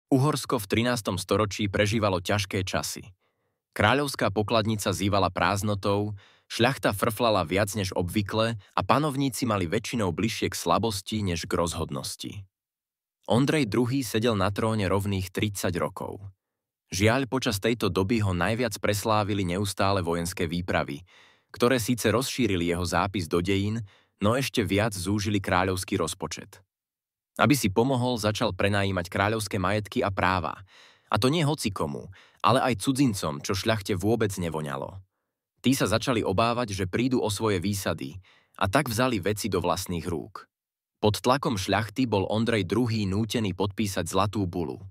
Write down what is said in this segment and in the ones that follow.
Uhorsko v 13. storočí prežívalo ťažké časy. Kráľovská pokladnica zývala prázdnotou, šľachta frflala viac než obvykle a panovníci mali väčšinou bližšie k slabosti než k rozhodnosti. Ondrej II. Sedel na tróne rovných 30 rokov. Žiaľ, počas tejto doby ho najviac preslávili neustále vojenské výpravy, ktoré síce rozšírili jeho zápis do dejín, no ešte viac zúžili kráľovský rozpočet. Aby si pomohol, začal prenajímať kráľovské majetky a práva. A to nie hocikomu, ale aj cudzincom, čo šľachte vôbec nevoňalo. Tí sa začali obávať, že prídu o svoje výsady, a tak vzali veci do vlastných rúk. Pod tlakom šľachty bol Ondrej II. Nútený podpísať Zlatú bulu.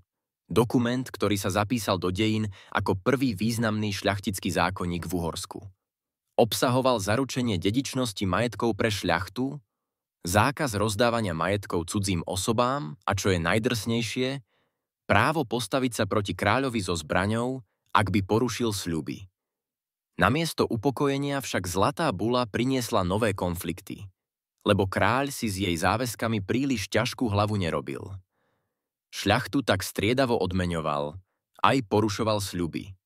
Dokument, ktorý sa zapísal do dejín ako prvý významný šľachtický zákonník v Uhorsku. Obsahoval zaručenie dedičnosti majetkov pre šľachtu, zákaz rozdávania majetkov cudzím osobám a čo je najdrsnejšie, právo postaviť sa proti kráľovi so zbraňou, ak by porušil sľuby. Namiesto upokojenia však Zlatá bula priniesla nové konflikty, lebo kráľ si s jej záväzkami príliš ťažkú hlavu nerobil. Šľachtu tak striedavo odmeňoval, aj porušoval sľuby.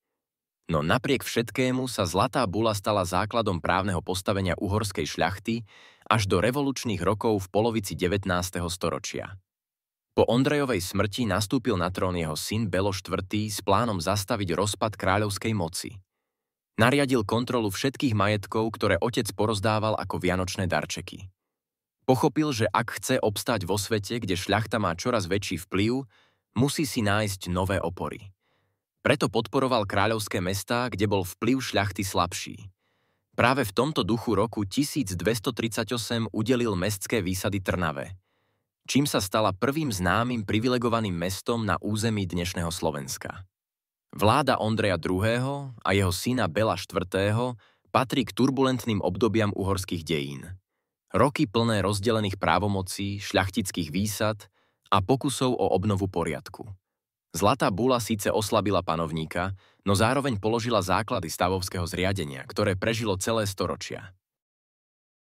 No napriek všetkému sa Zlatá bula stala základom právneho postavenia uhorskej šľachty až do revolučných rokov v polovici 19. storočia. Po Ondrejovej smrti nastúpil na trón jeho syn Belo IV. S plánom zastaviť rozpad kráľovskej moci. Nariadil kontrolu všetkých majetkov, ktoré otec porozdával ako vianočné darčeky. Pochopil, že ak chce obstáť vo svete, kde šľachta má čoraz väčší vplyv, musí si nájsť nové opory. Preto podporoval kráľovské mestá, kde bol vplyv šľachty slabší. Práve v tomto duchu roku 1238 udelil mestské výsady Trnave, čím sa stala prvým známym privilegovaným mestom na území dnešného Slovenska. Vláda Ondreja II. A jeho syna Bela IV. Patrí k turbulentným obdobiam uhorských dejín. Roky plné rozdelených právomocí, šľachtických výsad a pokusov o obnovu poriadku. Zlatá bula síce oslabila panovníka, no zároveň položila základy stavovského zriadenia, ktoré prežilo celé storočia.